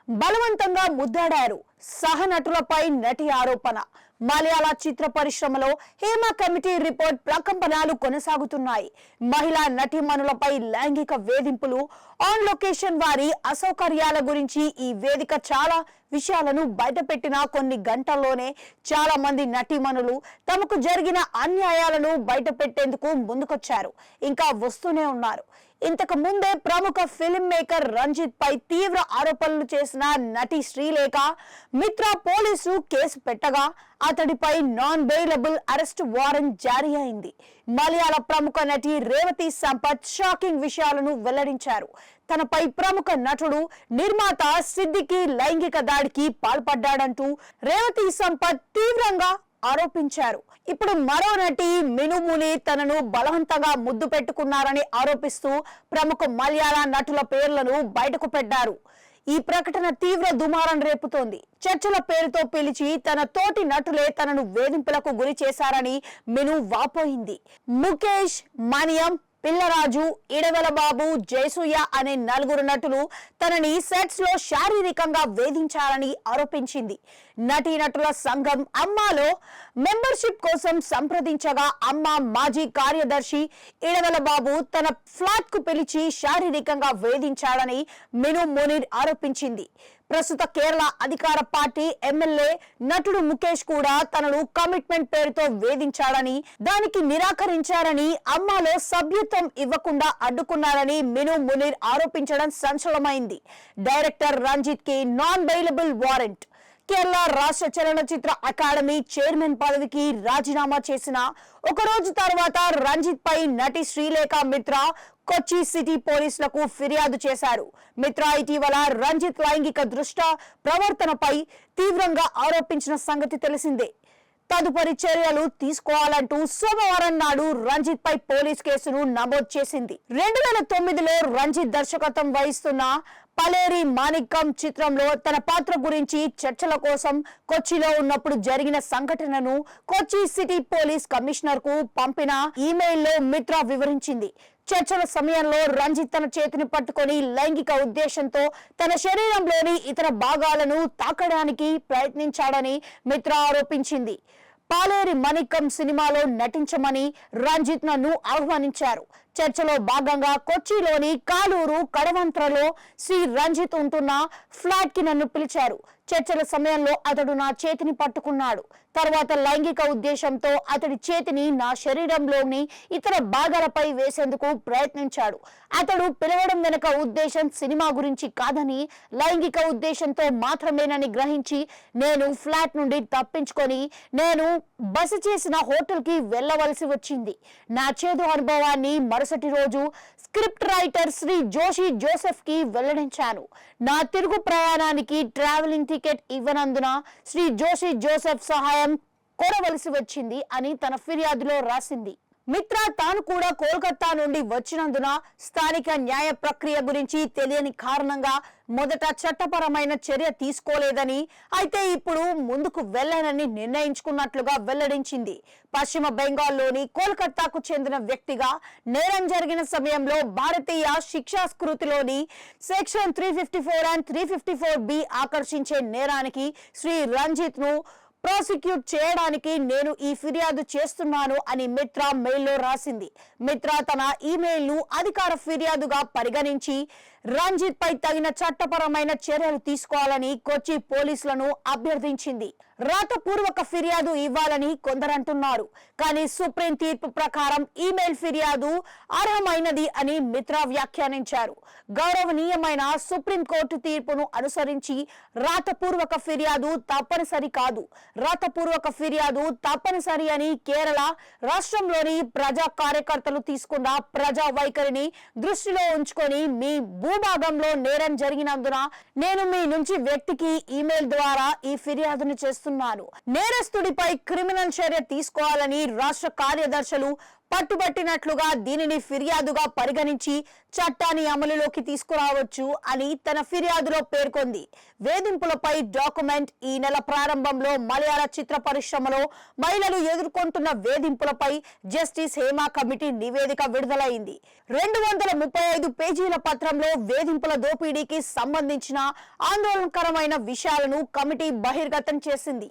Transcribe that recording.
బలవంతంగా ముద్దాడారు. సహనటులపై నటి ఆరోపణ. మలయాళ చిత్ర పరిశ్రమలో హేమ కమిటీ రిపోర్ట్ ప్రకంపనలు కొనసాగుతున్నాయి. మహిళా నటీమణులపై లైంగిక వేధింపులు, ఆన్ లొకేషన్ వారి అసౌకర్యాల గురించి ఈ వేదిక చాలా విషయాలను బయటపెట్టిన కొన్ని గంటల్లోనే చాలా మంది నటీమణులు తమకు జరిగిన అన్యాయాలను బయటపెట్టేందుకు ముందుకొచ్చారు. ఇంకా వస్తూనే ఉన్నారు. ఇంతకు ముందే ప్రముఖ ఫిల్మ్ మేకర్ రంజిత్ పై తీవ్ర ఆరోపణలు చేసిన నటి శ్రీలేఖ మిత్రా పోలీసులు కేసు పెట్టగా అతడిపై నాన్ బెయిలబుల్ అరెస్ట్ వారెంట్ జారీ అయింది. మలయాళ ప్రముఖ నటి రేవతి సంపత్ షాకింగ్ విషయాలను వెల్లడించారు. తనపై ప్రముఖ నటుడు నిర్మాత సిద్దికి లైంగిక దాడికి పాల్పడ్డాడంటూ రేవతి సంపత్ తీవ్రంగా ఆరోపించారు. ఇప్పుడు మరో నటి మిను మునీర్ తనను బలవంతంగా ముద్దు పెట్టుకున్నారని ఆరోపిస్తూ ప్రముఖ మలయాళ నటుల పేర్లను బయటకు పెట్టారు. ఈ ప్రకటన తీవ్ర దుమారం రేపుతోంది. చర్చల పేరుతో పిలిచి తన తోటి నటులే తనను వేధింపులకు గురి చేశారని మిను వాపోయింది. ముఖేష్, మణియం, పిల్లరాజు, ఇడవల బాబు, జయసూయ అనే నలుగురు నటులు తనని సెట్స్ లో శారీరకంగా వేధించారని ఆరోపించింది. నటీనటుల సంఘం అమ్మాలో మెంబర్షిప్ కోసం సంప్రదించగా అమ్మ మాజీ కార్యదర్శి ఇడవల బాబు తన ఫ్లాట్ కు పిలిచి శారీరకంగా వేధించాడని మిను మునీర్ ఆరోపించింది. ప్రస్తుత కేరళ అధికార పార్టీ ఎమ్మెల్యే నటుడు ముఖేష్ కూడా తనను కమిట్మెంట్ పేరుతో వేధించాడని, దానికి నిరాకరించారని, అమ్మాలో సభ్యత్వం ఇవ్వకుండా అడ్డుకున్నారని మిను మునీర్ ఆరోపించడం సంచలనమైంది. డైరెక్టర్ రంజిత్ కి నాన్ బెయిలబుల్ వారెంట్. కేరళ రాష్ట్ర చలనచిత్ర అకాడమీ చైర్మన్ పదవికి రాజీనామా చేసిన ఒక రోజు తర్వాత రంజిత్ పై నటి శ్రీలేఖ మిత్రా కొచ్చి సిటీ పోలీసులకు ఫిర్యాదు చేశారు. మిత్రా ఇటీవల రంజిత్ లైంగిక ప్రవర్తనపై తీవ్రంగా ఆరోపించిన సంగతి తెలిసిందే. తదుపరి చర్యలు తీసుకోవాలంటూ సోమవారం నాడు రంజిత్ పై పోలీస్ కేసును నమోదు చేసింది. 2009లో రంజిత్ దర్శకత్వం వహిస్తున్న పలేరి మాణిక్యం చిత్రంలో తన పాత్ర గురించి చర్చల కోసం కొచ్చిలో ఉన్నప్పుడు జరిగిన సంఘటనను కొచ్చి సిటీ పోలీస్ కమిషనర్ కు పంపిన ఈమెయిల్లో మిత్రా వివరించింది. చర్చల సమయంలో రంజిత్ తన చేతిని పట్టుకొని లైంగిక ఉద్దేశంతో తన శరీరంలోని ఇతర భాగాలను తాకడానికి ప్రయత్నించాడని మిత్రా ఆరోపించింది. పాలేరి మాణిక్యం సినిమాలో నటించమని రంజిత్ నన్ను ఆహ్వానించారు. చర్చలో భాగంగా కొచ్చిలోని కాలూరు కడవంత్రలో శ్రీ రంజిత్ ఉంటున్న ఫ్లాట్ కి నన్ను పిలిచారు. చర్చల సమయంలో అతడు నా చేతిని పట్టుకున్నాడు. తర్వాత లైంగిక ఉద్దేశంతో అతడి చేతిని నా శరీరంలోని ఇతర భాగాలపై వేసేందుకు ప్రయత్నించాడు. అతడు పిలవడం వెనుక ఉద్దేశం సినిమా గురించి కాదని, లైంగిక ఉద్దేశంతో మాత్రమేనని గ్రహించి నేను ఫ్లాట్ నుండి తప్పించుకొని నేను బస చేసిన హోటల్ కి వెళ్లవలసి వచ్చింది. నా చేదు అనుభవాన్ని మరుసటి రోజు స్క్రిప్ట్ రైటర్ శ్రీ జోషి జోసెఫ్ కి వెల్లడించాను. నా తిరుగు ప్రయాణానికి ట్రావెలింగ్ టికెట్ ఇవ్వనందున శ్రీ జోషి జోసెఫ్ సహాయం కోరవలసి వచ్చింది అని తన ఫిర్యాదులో రాసింది. మిత్రా తాను కూడా కోల్కతా నుండి వచ్చినందున స్థానిక న్యాయ ప్రక్రియ గురించి తెలియని కారణంగా మొదట చట్టపరమైన చర్య తీసుకోలేదని, అయితే ఇప్పుడు ముందుకు వెళ్లానని నిర్ణయించుకున్నట్లుగా వెల్లడించింది. పశ్చిమ బెంగాల్లోని కోల్కతాకు చెందిన వ్యక్తిగా నేరం జరిగిన సమయంలో భారతీయ శిక్షా స్మృతిలోని సెక్షన్ 354 and 354B ఆకర్షించే నేరానికి శ్రీ రంజిత్ ను ప్రాసిక్యూట్ చేయడానికి నేను ఈ ఫిర్యాదు చేస్తున్నాను అని మిత్రా మెయిల్లో రాసింది. మిత్రా తన ఈమెయిల్ ను అధికార ఫిర్యాదుగా పరిగణించి రంజిత్ పై తగిన చట్టపరమైన చర్యలు తీసుకోవాలని కొచ్చి పోలీసులను అభ్యర్థించింది. రాతపూర్వక ఫిర్యాదు ఇవ్వాలని కొందరంటున్నారు. కానీ సుప్రీం తీర్పు ప్రకారం ఈమెయిల్ ఫిర్యాదు అర్హమైనది అని మిత్రా వ్యాఖ్యానించారు. గౌరవనీయమైన సుప్రీంకోర్టు తీర్పును అనుసరించి రాతపూర్వక ఫిర్యాదు తప్పనిసరి కాదు. రాతపూర్వక ఫిర్యాదు తప్పనిసరి అని కేరళ రాష్ట్రంలోని ప్రజా కార్యకర్తలు తీసుకున్న ప్రజా వైఖరిని దృష్టిలో ఉంచుకొని మీ భూభాగంలో నేరం జరిగినందున నేను మీ నుంచి వ్యక్తికి ఈమెయిల్ ద్వారా ఈ ఫిర్యాదును చేస్తున్నాను. నేరస్తుడిపై క్రిమినల్ చర్య తీసుకోవాలని రాష్ట్ర కార్యదర్శులు పట్టుబట్టినట్లుగా దీనిని ఫిర్యాదుగా పరిగణించి చట్టాన్ని అమలులోకి తీసుకురావచ్చు అని తన ఫిర్యాదులో పేర్కొంది. వేధింపులపై డాక్యుమెంట్ ఈ నెల ప్రారంభంలో మలయాళ చిత్ర పరిశ్రమలో మహిళలు ఎదుర్కొంటున్న వేధింపులపై జస్టిస్ హేమా కమిటీ నివేదిక విడుదలైంది. 235 పేజీల పత్రంలో వేధింపుల దోపిడీకి సంబంధించిన ఆందోళనకరమైన విషయాలను కమిటీ బహిర్గతం చేసింది.